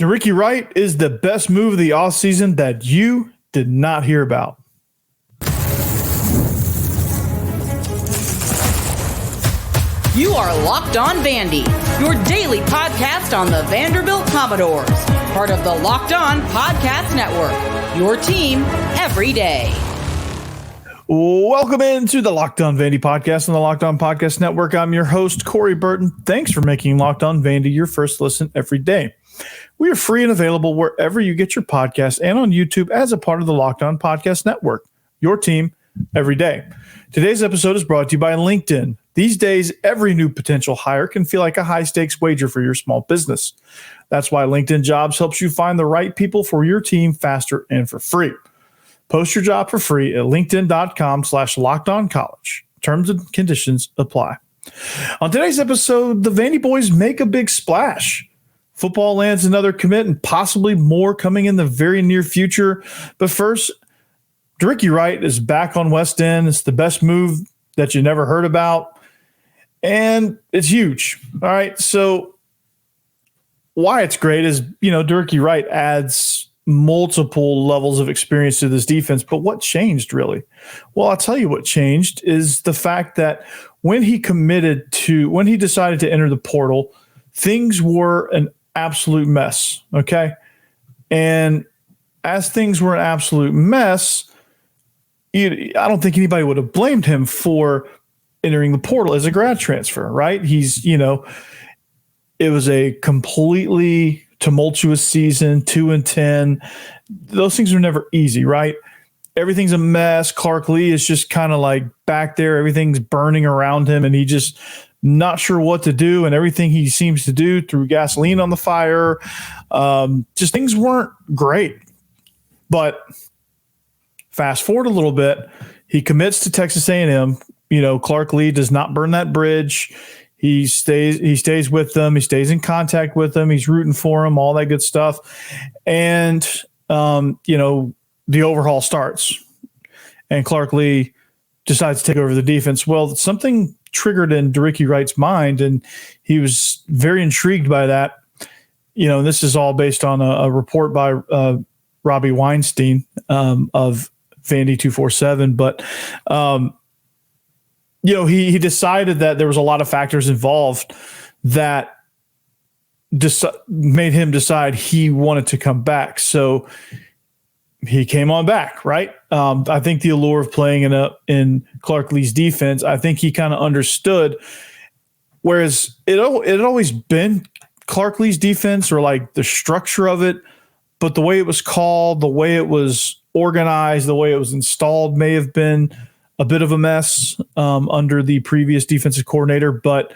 Ricky Wright is the best move of the offseason that you did not hear about. You are Locked On Vandy, your daily podcast on the Vanderbilt Commodores, part of the Locked On Podcast Network, your team every day. Welcome into the Locked On Vandy podcast on the Locked On Podcast Network. I'm your host, Corey Burton. Thanks for making Locked On Vandy your first listen every day. We are free and available wherever you get your podcasts and on YouTube as a part of the Locked On Podcast Network, your team every day. Today's episode is brought to you by LinkedIn. These days, every new potential hire can feel like a high-stakes wager for your small business. That's why LinkedIn Jobs helps you find the right people for your team faster and for free. Post your job for free at linkedin.com/lockedoncollege. Terms and conditions apply. On today's episode, the Vandyboys make a big splash. Football lands another commit and possibly more coming in the very near future. But first, Ricky Wright is back on West End. It's the best move that you never heard about. And it's huge. All right. So why it's great is, Ricky Wright adds multiple levels of experience to this defense. But what changed really? Well, I'll tell you what changed is the fact that when he decided to enter the portal, things were an absolute mess. Okay. And as things were an absolute mess, I don't think anybody would have blamed him for entering the portal as a grad transfer, right? It was a completely tumultuous season, 2-10. Those things are never easy, right? Everything's a mess. Clark Lee is just kind of like back there. Everything's burning around him, and he just not sure what to do. And everything he seems to do threw gasoline on the fire. Just things weren't great. But fast forward a little bit, he commits to Texas A&M. Clark Lee does not burn that bridge. He stays with them. He stays in contact with them. He's rooting for them, all that good stuff. And, the overhaul starts. And Clark Lee decides to take over the defense. Well, something triggered in Ricky Wright's mind, and he was very intrigued by that. And this is all based on a report by Robbie Weinstein of Vandy 247. But, he decided that there was a lot of factors involved that made him decide he wanted to come back. So he came on back, right? I think the allure of playing in Clark Lee's defense, I think he kind of understood, whereas it had always been Clark Lee's defense, or like the structure of it, but the way it was called, the way it was organized, the way it was installed may have been a bit of a mess under the previous defensive coordinator. But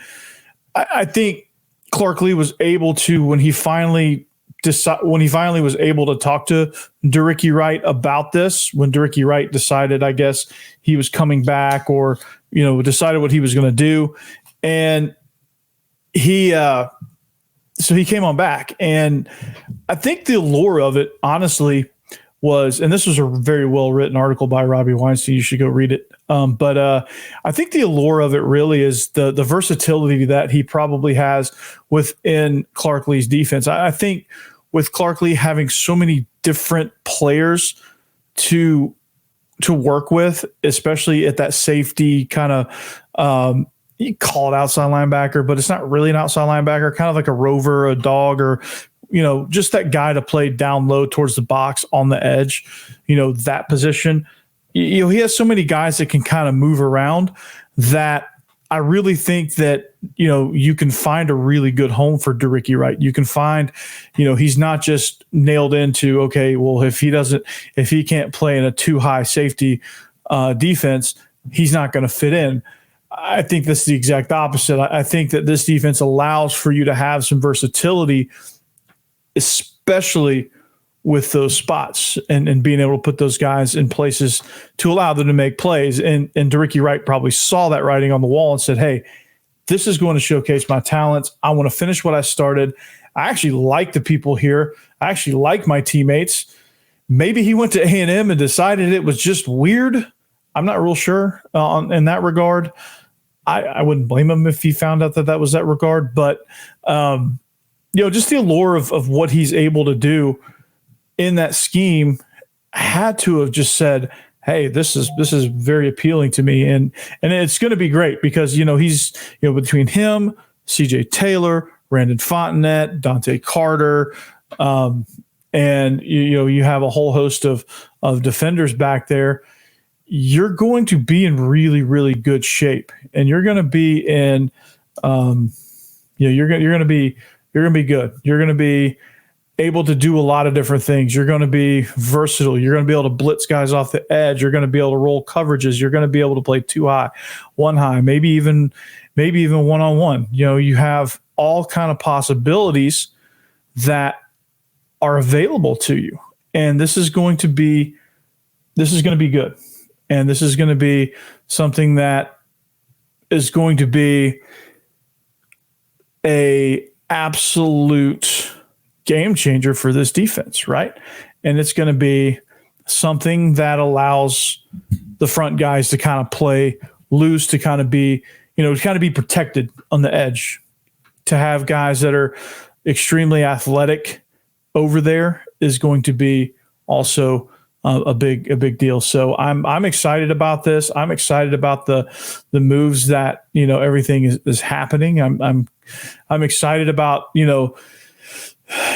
I think Clark Lee was able to, when he finally was able to talk to Ricky Wright about this, when Ricky Wright decided, I guess, he was coming back, or, decided what he was going to do. And so he came on back. And I think the allure of it, honestly, was, and this was a very well-written article by Robbie Weinstein. You should go read it. But I think the allure of it really is the versatility that he probably has within Clark Lee's defense. I think with Clark Lee having so many different players to work with, especially at that safety kind of, you call it outside linebacker, but it's not really an outside linebacker, kind of like a rover, a dog, or just that guy to play down low towards the box on the edge, that position. He has so many guys that can kind of move around that I really think that, you can find a really good home for Ricky Wright. You can find, he's not just nailed into, okay, well, if he can't play in a too high safety defense, he's not going to fit in. I think that's the exact opposite. I think that this defense allows for you to have some versatility, especially with those spots and being able to put those guys in places to allow them to make plays. And Ricky Wright probably saw that writing on the wall and said, hey, this is going to showcase my talents. I want to finish what I started. I actually like the people here. I actually like my teammates. Maybe he went to A&M and decided it was just weird. I'm not real sure in that regard. I wouldn't blame him if he found out that was that regard. But just the allure of what he's able to do in that scheme had to have just said, hey, this is very appealing to me. And it's going to be great because, he's, between him, CJ Taylor, Brandon Fontenette, Dante Carter, and you have a whole host of defenders back there. You're going to be in really, really good shape, and you're going to be in, you're going to be good. You're going to be able to do a lot of different things. You're going to be versatile. You're going to be able to blitz guys off the edge. You're going to be able to roll coverages. You're going to be able to play 2 high, 1 high, maybe even 1-on-1. You have all kind of possibilities that are available to you. And this is going to be good. And this is going to be something that is going to be a absolute game changer for this defense, right? And it's going to be something that allows the front guys to kind of play loose, to kind of be, be protected on the edge. To have guys that are extremely athletic over there is going to be also a big deal. So I'm excited about this. I'm excited about the moves that everything is happening. I'm excited about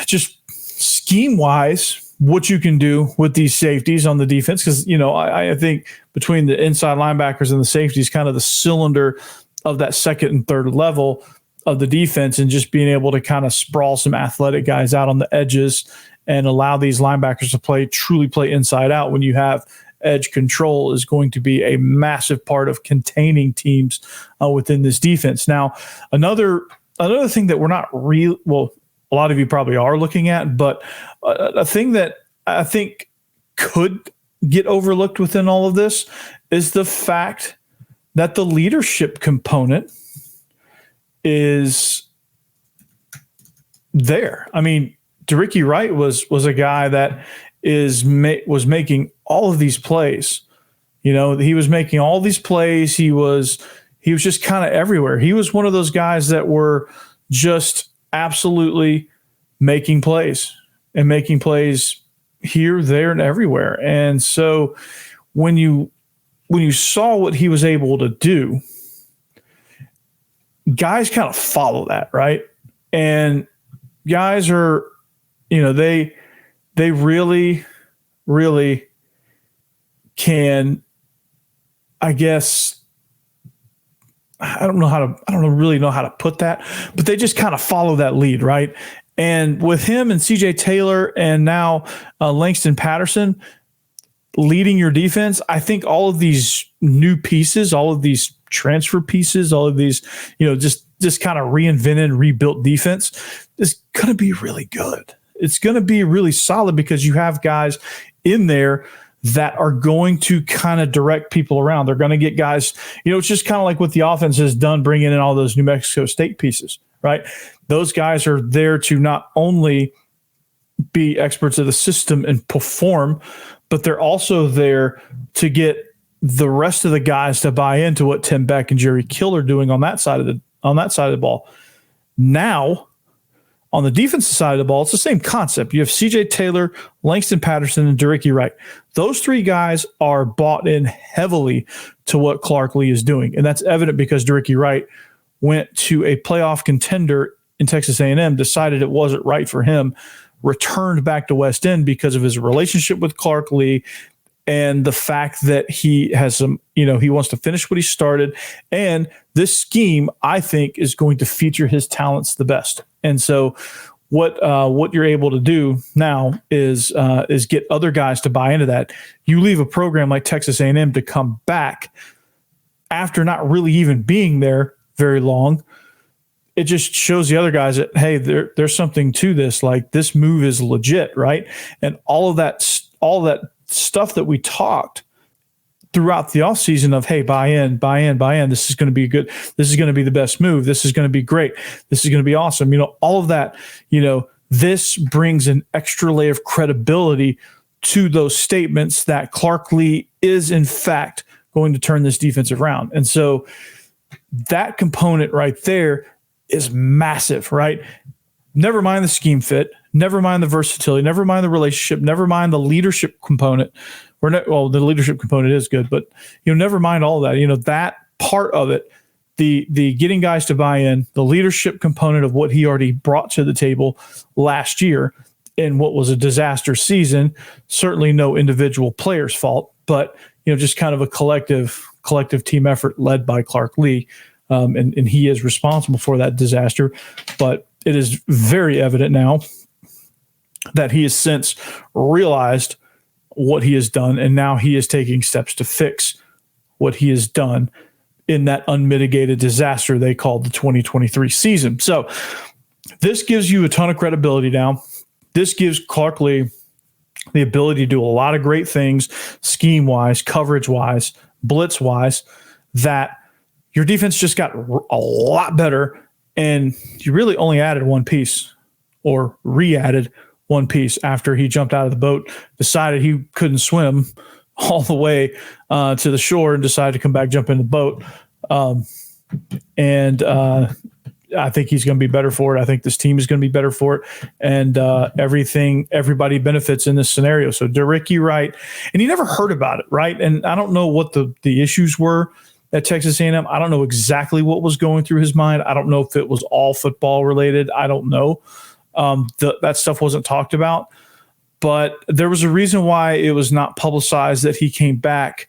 just scheme wise what you can do with these safeties on the defense, because I think between the inside linebackers and the safeties, kind of the cylinder of that second and third level of the defense, and just being able to kind of sprawl some athletic guys out on the edges and allow these linebackers to truly play inside out when you have edge control is going to be a massive part of containing teams within this defense. Now, another thing that we're not a lot of you probably are looking at, but a thing that I think could get overlooked within all of this is the fact that the leadership component is there. I mean, DeRicky Wright was a guy that was making all of these plays. He was making all these plays. He was just kind of everywhere. He was one of those guys that were just absolutely making plays here, there, and everywhere. And so when you saw what he was able to do, guys kind of follow that, right? And guys are, they really, really can, I guess, I don't really know how to put that, but they just kind of follow that lead, right? And with him and CJ Taylor and now Langston Patterson leading your defense, I think all of these new pieces, all of these transfer pieces, all of these, just kind of reinvented, rebuilt defense is going to be really good. It's going to be really solid because you have guys in there that are going to kind of direct people around. They're going to get guys, it's just kind of like what the offense has done, bringing in all those New Mexico State pieces, right? Those guys are there to not only be experts of the system and perform, but they're also there to get the rest of the guys to buy into what Tim Beck and Jerry Kill are doing on that side of the ball. Now, on the defensive side of the ball, it's the same concept. You have CJ Taylor, Langston Patterson, and DeRicky Wright. Those three guys are bought in heavily to what Clark Lea is doing, and that's evident because DeRicky Wright went to a playoff contender in Texas A&M, decided it wasn't right for him, returned back to West End because of his relationship with Clark Lea and the fact that he has some, he wants to finish what he started. And this scheme, I think, is going to feature his talents the best. And so what you're able to do now is get other guys to buy into that. You leave a program like Texas A&M to come back after not really even being there very long. It just shows the other guys that, hey, there's something to this. Like, this move is legit, right? And all that stuff that we talked throughout the offseason of, hey, buy in. This is going to be good. This is going to be the best move. This is going to be great. This is going to be awesome. All of that, this brings an extra layer of credibility to those statements that Clark Lea is, in fact, going to turn this defense around. And so that component right there is massive, right? never mind the scheme fit, never mind the versatility, never mind the relationship, never mind the leadership component. The leadership component is good, but never mind all that. That part of it, the getting guys to buy in, the leadership component of what he already brought to the table last year in what was a disaster season. Certainly no individual player's fault, but just kind of a collective team effort led by Clark Lee, and he is responsible for that disaster. But it is very evident now that he has since realized what he has done, and now he is taking steps to fix what he has done in that unmitigated disaster they called the 2023 season. So this gives you a ton of credibility now. This gives Clark Lee the ability to do a lot of great things, scheme-wise, coverage-wise, blitz-wise, that your defense just got a lot better, and you really only added one piece, or re-added one piece after he jumped out of the boat, decided he couldn't swim all the way to the shore, and decided to come back, jump in the boat. I think he's going to be better for it. I think this team is going to be better for it. And everybody benefits in this scenario. So DeRicky Wright, and you never heard about it, right? And I don't know what the issues were at Texas A&M. I don't know exactly what was going through his mind. I don't know if it was all football related. I don't know. That stuff wasn't talked about. But there was a reason why it was not publicized that he came back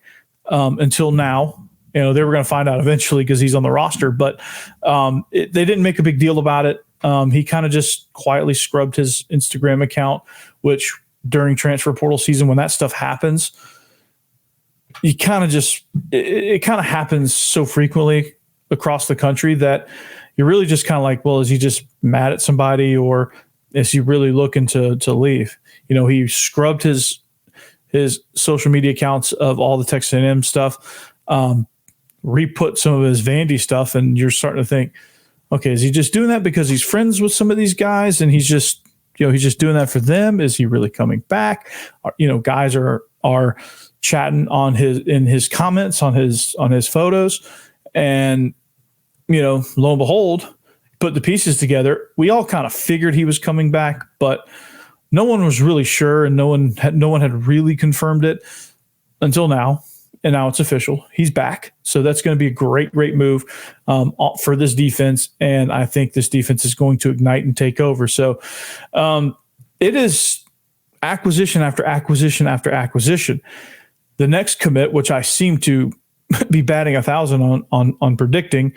until now. They were going to find out eventually because he's on the roster, but they didn't make a big deal about it. He kind of just quietly scrubbed his Instagram account, which during transfer portal season, when that stuff happens, it kind of happens so frequently across the country that you're really just kind of like, well, is he just mad at somebody, or is he really looking to leave? He scrubbed his social media accounts of all the Texas A&M stuff. Re-put some of his Vandy stuff, and you're starting to think, okay, is he just doing that because he's friends with some of these guys and he's just doing that for them? Is he really coming back? Guys are chatting in his comments on his photos, and lo and behold, put the pieces together. We all kind of figured he was coming back, but no one was really sure, and no one had really confirmed it until now. And now it's official. He's back. So that's going to be a great move for this defense. And I think this defense is going to ignite and take over. So it is acquisition after acquisition after acquisition. The next commit, which I seem to be batting 1,000 on predicting,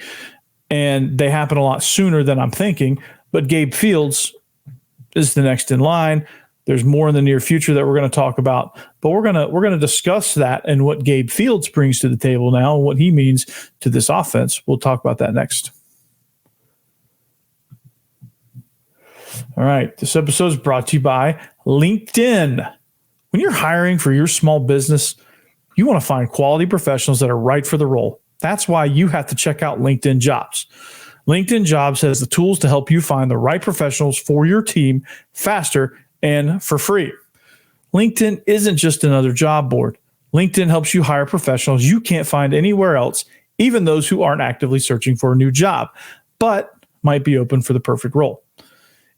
and they happen a lot sooner than I'm thinking, but Gabe Fields is the next in line. There's more in the near future that we're going to talk about, but we're going to discuss that and what Gabe Fields brings to the table now and what he means to this offense. We'll talk about that next. All right. This episode is brought to you by LinkedIn. When you're hiring for your small business, you want to find quality professionals that are right for the role. That's why you have to check out LinkedIn Jobs. LinkedIn Jobs has the tools to help you find the right professionals for your team faster and for free. LinkedIn isn't just another job board. LinkedIn helps you hire professionals you can't find anywhere else, even those who aren't actively searching for a new job, but might be open for the perfect role.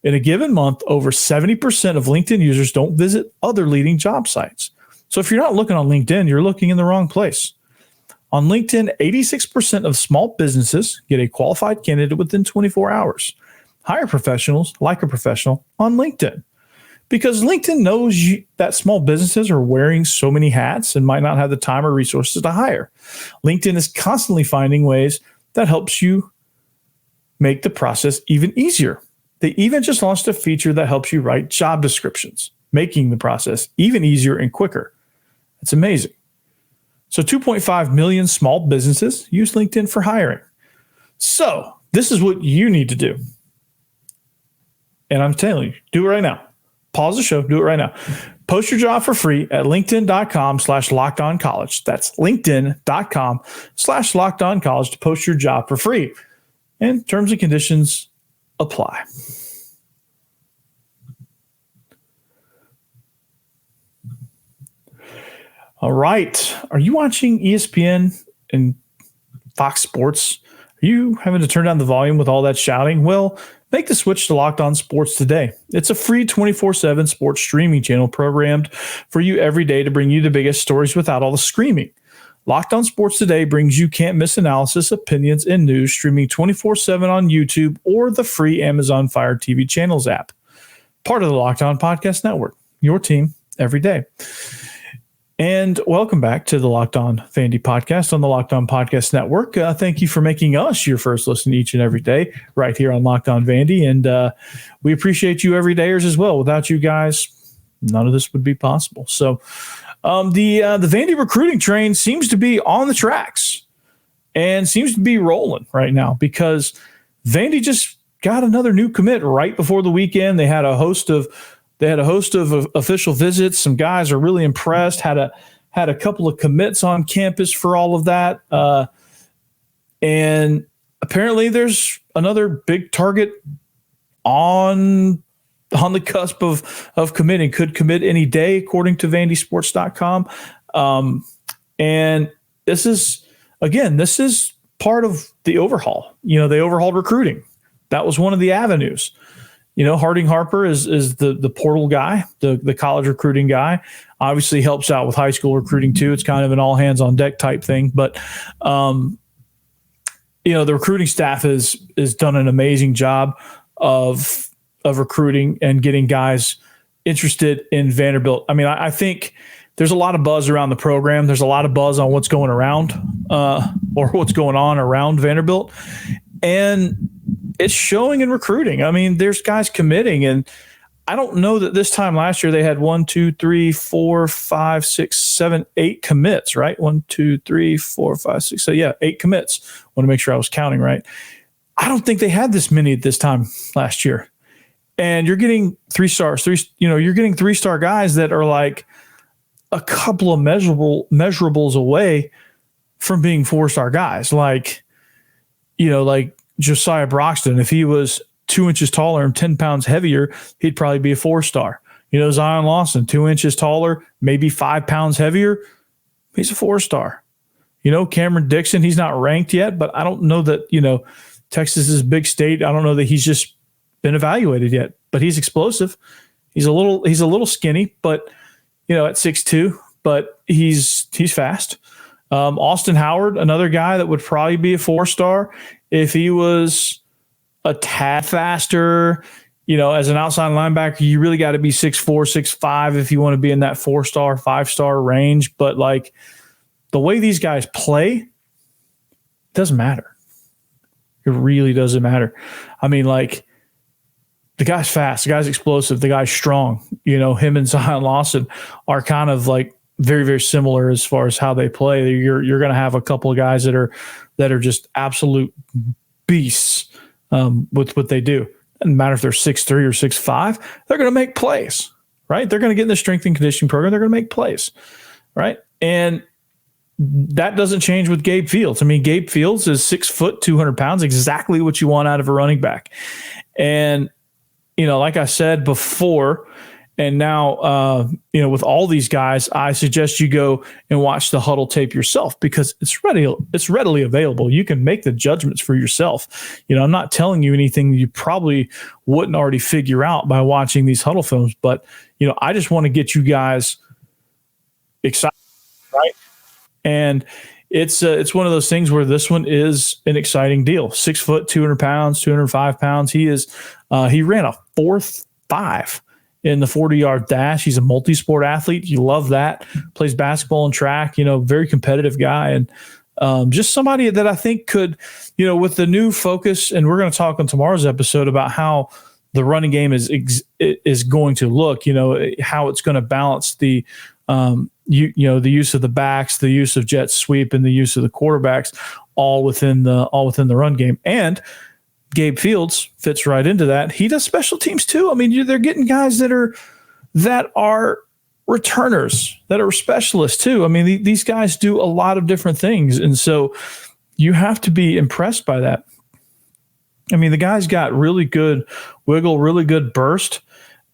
In a given month, over 70% of LinkedIn users don't visit other leading job sites. So if you're not looking on LinkedIn, you're looking in the wrong place. On LinkedIn, 86% of small businesses get a qualified candidate within 24 hours. Hire professionals like a professional on LinkedIn. Because LinkedIn knows that small businesses are wearing so many hats and might not have the time or resources to hire. LinkedIn is constantly finding ways that helps you make the process even easier. They even just launched a feature that helps you write job descriptions, making the process even easier and quicker. It's amazing. So 2.5 million small businesses use LinkedIn for hiring. So this is what you need to do. And I'm telling you, do it right now. Pause the show. Do it right now. Post your job for free at linkedin.com/lockedoncollege. That's linkedin.com/lockedoncollege to post your job for free. And terms and conditions apply. All right. Are you watching ESPN and Fox Sports? Are you having to turn down the volume with all that shouting? Well, make the switch to Locked On Sports today. It's a free 24/7 sports streaming channel programmed for you every day to bring you the biggest stories without all the screaming. Locked On Sports Today brings you can't-miss analysis, opinions, and news streaming 24/7 on YouTube or the free Amazon Fire TV channels app. Part of the Locked On Podcast Network, your team every day. And welcome back to the Locked On Vandy podcast on the Locked On Podcast Network. Thank you for making us your first listen each and every day right here on Locked On Vandy. And we appreciate you everydayers as well. Without you guys, none of this would be possible. So the Vandy recruiting train seems to be on the tracks and seems to be rolling right now because Vandy just got another new commit right before the weekend. They had a host of official visits. Some guys are really impressed. Had a couple of commits on campus for all of that. And apparently there's another big target on the cusp of committing. Could commit any day, according to Vandysports.com. And this is part of the overhaul. They overhauled recruiting. That was one of the avenues. Harding Harper is the portal guy, the college recruiting guy. Obviously helps out with high school recruiting too. It's kind of an all hands on deck type thing. But the recruiting staff has done an amazing job of recruiting and getting guys interested in Vanderbilt. I mean, I think there's a lot of buzz around the program. There's a lot of buzz on what's going around or what's going on around Vanderbilt. And it's showing in recruiting. I mean, there's guys committing, and I don't know that this time last year they had 1, 2, 3, 4, 5, 6, 7, 8 commits, right? 1, 2, 3, 4, 5, 6. So yeah, 8 commits. Want to make sure I was counting right. I don't think they had this many at this time last year. And you're getting 3 stars, you're getting 3-star guys that are like a couple of measurables away from being 4-star guys. Like Josiah Broxton, if he was 2 inches taller and 10 pounds heavier, he'd probably be a 4-star. Zion Lawson, 2 inches taller, maybe 5 pounds heavier, he's a 4-star. Cameron Dixon, he's not ranked yet, but I don't know that, Texas is a big state. I don't know that he's just been evaluated yet, but he's explosive. He's a little skinny, but at 6'2", but he's fast. Austin Howard, another guy that would probably be a 4-star if he was a tad faster. As an outside linebacker, you really got to be 6'4", 6'5" if you want to be in that 4-star, 5-star range. But like the way these guys play, doesn't matter. It really doesn't matter. I mean, like the guy's fast, the guy's explosive, the guy's strong. Him and Zion Lawson are kind of like very, very similar as far as how they play. You're going to have a couple of guys that are just absolute beasts with what they do. Doesn't matter if they're 6'3" or 6'5", they're going to make plays, right? They're going to get in the strength and conditioning program. They're going to make plays, right? And that doesn't change with Gabe Fields. I mean, Gabe Fields is 6 foot, 200 pounds, exactly what you want out of a running back. And, like I said before, and now, with all these guys, I suggest you go and watch the huddle tape yourself because it's readily available. You can make the judgments for yourself. I'm not telling you anything you probably wouldn't already figure out by watching these huddle films, but I just want to get you guys excited, right? And it's one of those things where this one is an exciting deal. 6 foot, 200 pounds, 205 pounds. He ran a 4.5 in the 40-yard dash. He's a multi-sport athlete. You love that. Plays basketball and track, very competitive guy. And just somebody that I think could, with the new focus, and we're going to talk on tomorrow's episode about how the running game is going to look, how it's going to balance the the use of the backs, the use of jet sweep, and the use of the quarterbacks all within the run game. And Gabe Fields fits right into that. He does special teams too. I mean, they're getting guys that are returners, that are specialists too. I mean, these guys do a lot of different things. And so you have to be impressed by that. I mean, the guy's got really good wiggle, really good burst.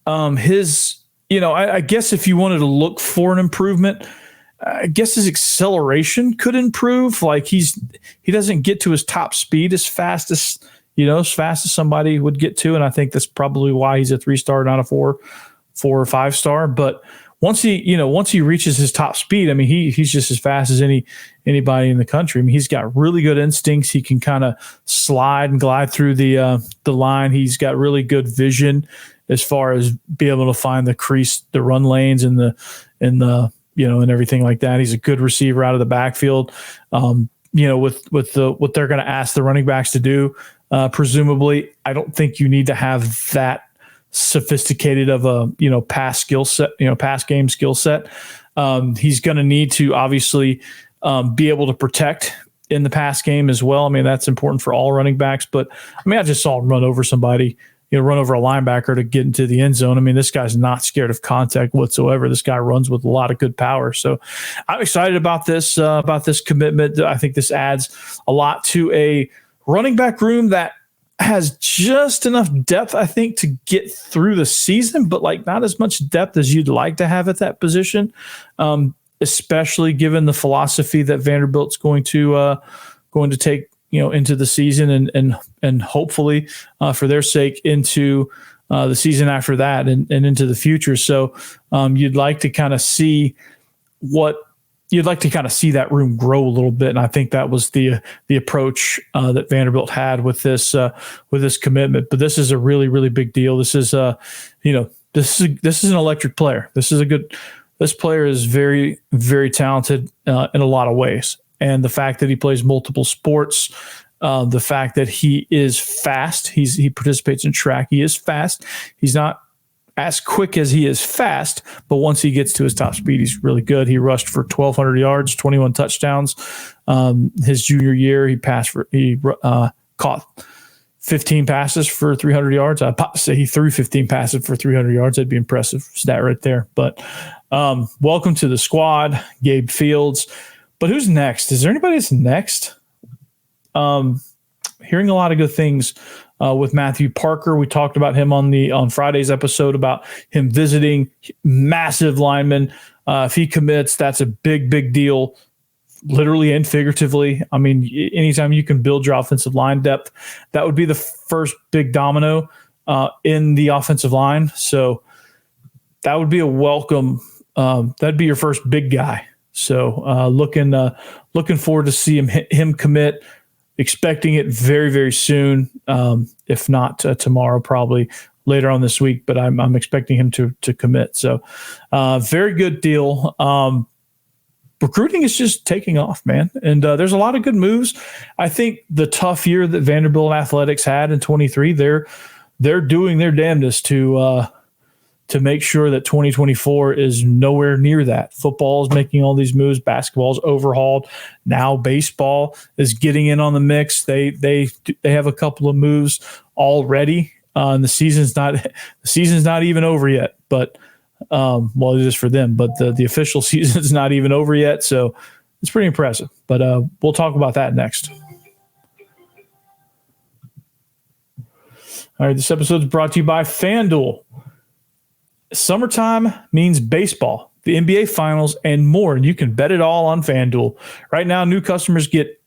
I guess if you wanted to look for an improvement, I guess his acceleration could improve. Like he doesn't get to his top speed as fast as somebody would get to. And I think that's probably why he's a 3-star, not a 4 or 5-star. But once he reaches his top speed, I mean, he's just as fast as anybody in the country. I mean, he's got really good instincts. He can kind of slide and glide through the line. He's got really good vision as far as be able to find the crease, the run lanes, and and everything like that. He's a good receiver out of the backfield. With what they're going to ask the running backs to do, presumably, I don't think you need to have that sophisticated of a pass game skill set. He's going to need to obviously be able to protect in the pass game as well. I mean, that's important for all running backs. But I mean, I just saw him run over somebody. Run over a linebacker to get into the end zone. I mean, this guy's not scared of contact whatsoever. This guy runs with a lot of good power. So I'm excited about this commitment. I think this adds a lot to a running back room that has just enough depth, I think, to get through the season, but like not as much depth as you'd like to have at that position, especially given the philosophy that Vanderbilt's going to take into the season and hopefully for their sake into the season after that and into the future. So you'd like to kind of see that room grow a little bit. And I think that was the approach that Vanderbilt had with this commitment. But this is a really, really big deal. This is this is an electric player. This player is very, very talented in a lot of ways. And the fact that he plays multiple sports, the fact that he is fast, he participates in track, he is fast. He's not as quick as he is fast, but once he gets to his top speed, he's really good. He rushed for 1,200 yards, 21 touchdowns. His junior year, he caught 15 passes for 300 yards. I'd say he threw 15 passes for 300 yards. That'd be impressive stat right there. But welcome to the squad, Gabe Fields. But who's next? Is there anybody that's next? Hearing a lot of good things with Matthew Parker. We talked about him on Friday's episode about him visiting massive linemen. If he commits, that's a big, big deal, literally and figuratively. I mean, anytime you can build your offensive line depth, that would be the first big domino in the offensive line. So that would be a welcome. That'd be your first big guy. So looking forward to see him commit. Expecting it very, very soon, if not tomorrow, probably later on this week. But I'm expecting him to commit. So very good deal. Recruiting is just taking off, man. And there's a lot of good moves. I think the tough year that Vanderbilt athletics had in 23, they're doing their damnedest to make sure that 2024 is nowhere near that. Football is making all these moves. Basketball is overhauled. Now baseball is getting in on the mix. They have a couple of moves already. And the season's not even over yet. But well, it is for them. But the official season's not even over yet. So it's pretty impressive. But we'll talk about that next. All right, this episode is brought to you by FanDuel. Summertime means baseball, the NBA Finals, and more, and you can bet it all on FanDuel. Right now, new customers get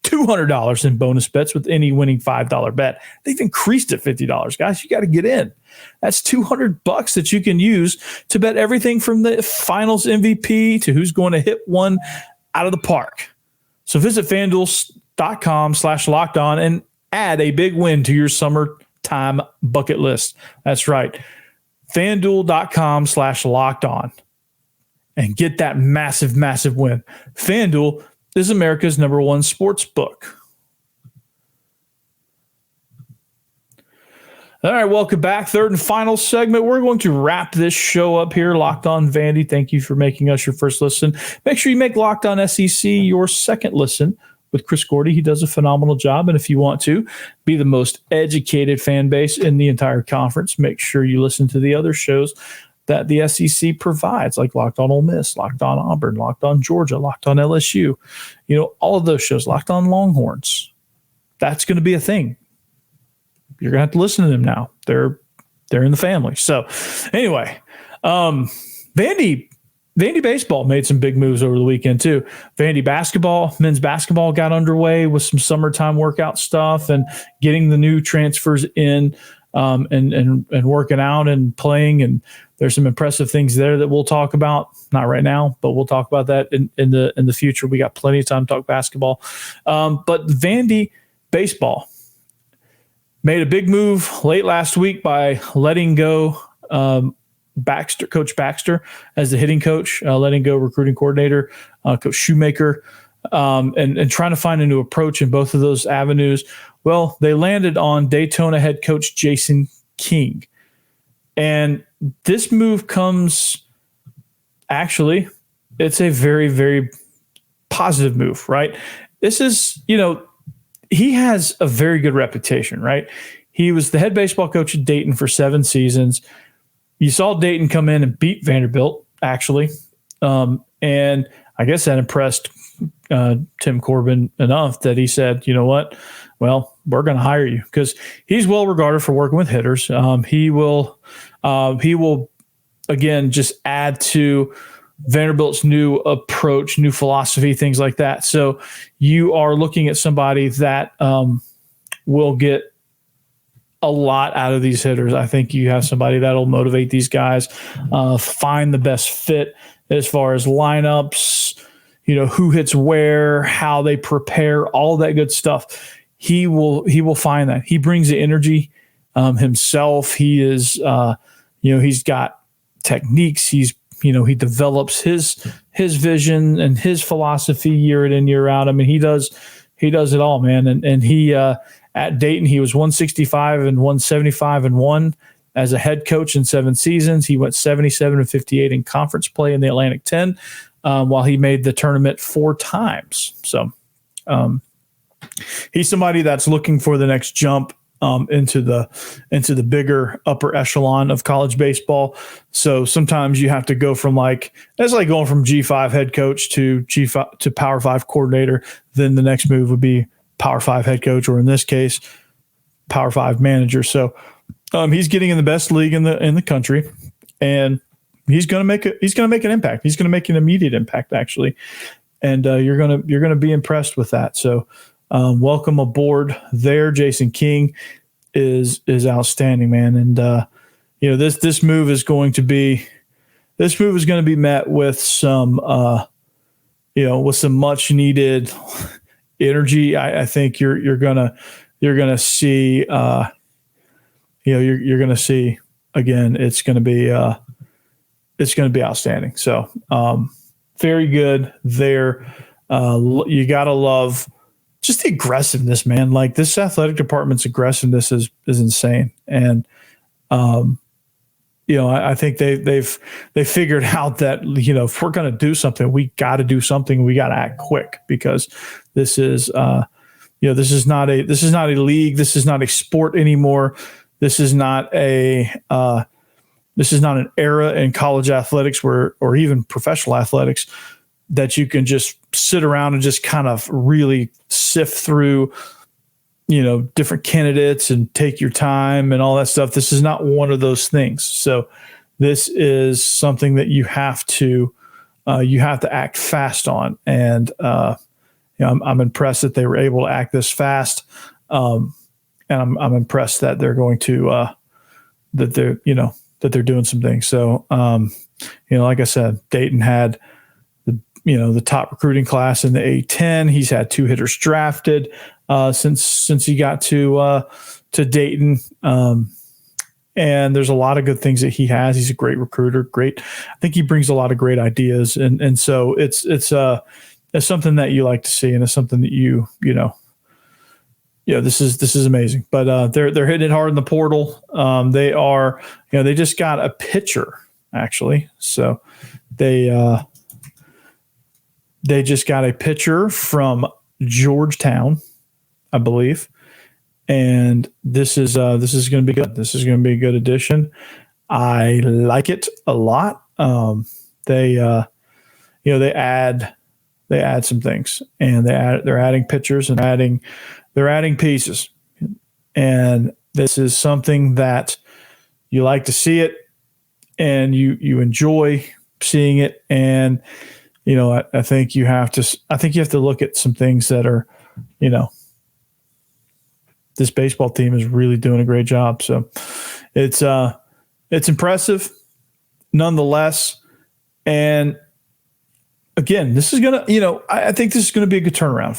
$200 in bonus bets with any winning $5 bet. They've increased it $50. Guys, you got to get in. That's $200 that you can use to bet everything from the Finals MVP to who's going to hit one out of the park. So visit FanDuel.com/lockedon and add a big win to your summertime bucket list. That's right. FanDuel.com/lockedon and get that massive, massive win. FanDuel is America's #1 sports book. All right, welcome back. Third and final segment. We're going to wrap this show up here. Locked On Vandy, thank you for making us your first listen. Make sure you make Locked On SEC your second listen with Chris Gordy. He does a phenomenal job. And if you want to be the most educated fan base in the entire conference, make sure you listen to the other shows that the SEC provides, like Locked On Ole Miss, Locked On Auburn, Locked On Georgia, Locked On LSU. All of those shows, Locked On Longhorns. That's going to be a thing. You're going to have to listen to them now. They're in the family. So anyway, Vandy Vandy baseball made some big moves over the weekend too. Vandy basketball, men's basketball got underway with some summertime workout stuff and getting the new transfers in and working out and playing. And there's some impressive things there that we'll talk about. Not right now, but we'll talk about that in the future. We got plenty of time to talk basketball. But Vandy baseball made a big move late last week by letting go Coach Baxter as the hitting coach, letting go recruiting coordinator, Coach Shoemaker, and trying to find a new approach in both of those avenues. Well, they landed on Daytona head coach Jayson King. And this move comes, actually, it's a very, very positive move, right? This is, he has a very good reputation, right? He was the head baseball coach at Dayton for 7 seasons. You saw Dayton come in and beat Vanderbilt, actually. And I guess that impressed Tim Corbin enough that he said, you know what? Well, we're going to hire you because he's well regarded for working with hitters. He will, again, just add to Vanderbilt's new approach, new philosophy, things like that. So you are looking at somebody that will get a lot out of these hitters. I think you have somebody that'll motivate these guys, find the best fit as far as lineups, who hits where, how they prepare, all that good stuff. He will find that. He brings the energy himself. He is, he's got techniques. He develops his vision and his philosophy year in, year out. I mean, he does it all, man. And he, at Dayton, he was 165 and 175 and 1 as a head coach in 7 seasons. He went 77 and 58 in conference play in the Atlantic 10, while he made the tournament 4 times. So he's somebody that's looking for the next jump into the bigger upper echelon of college baseball. So sometimes you have to go from it's like going from G5 head coach to G5 to Power 5 coordinator. Then the next move would be Power 5 head coach, or in this case, Power 5 manager. So he's getting in the best league in the country, and he's going to make an impact. He's going to make an immediate impact, actually, and you're gonna be impressed with that. So welcome aboard there. Jayson King is outstanding, man, and this move is going to be met with some much needed energy. I think you're gonna see you're gonna see again. It's gonna be outstanding. So very good there. You gotta love just the aggressiveness, man. Like, this athletic department's aggressiveness is insane, and I think they figured out that if we're going to do something, we got to do something. We got to act quick, because this is this is not a league. This is not a sport anymore. This is not an era in college athletics or even professional athletics that you can just sit around and just kind of really sift through, different candidates and take your time and all that stuff. This is not one of those things. So this is something that you have to act fast on. And, I'm impressed that they were able to act this fast. And I'm impressed that they're going to, that they're doing some things. So, like I said, Dayton had the top recruiting class in the A10. He's had 2 hitters drafted since he got to Dayton. And there's a lot of good things that he has. He's a great recruiter. I think he brings a lot of great ideas. And so it's something that you like to see, and it's something that this is amazing. But they're hitting it hard in the portal. They just got a pitcher, actually. So they just got a pitcher from Georgetown, I believe, and this is going to be good. This is going to be a good addition. I like it a lot. They add some things, and they're adding pitchers and they're adding pieces, and this is something that you like to see it, and you enjoy seeing it. And, I think you have to look at some things that are, this baseball team is really doing a great job. So it's impressive nonetheless. And again, this is going to, I think this is going to be a good turnaround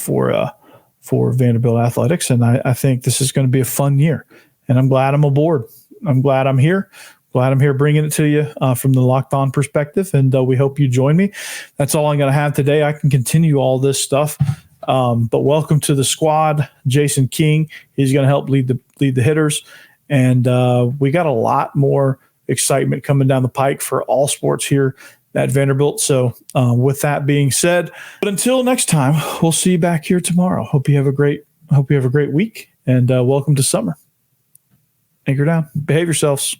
for Vanderbilt athletics. And I think this is going to be a fun year, and I'm glad I'm aboard. I'm glad I'm here. Glad I'm here bringing it to you from the Locked On perspective, and we hope you join me. That's all I'm going to have today. I can continue all this stuff, but welcome to the squad, Jayson King. He's going to help lead the hitters, and we got a lot more excitement coming down the pike for all sports here at Vanderbilt. So with that being said, but until next time, we'll see you back here tomorrow. Hope you have a great week, and welcome to summer. Anchor down. Behave yourselves.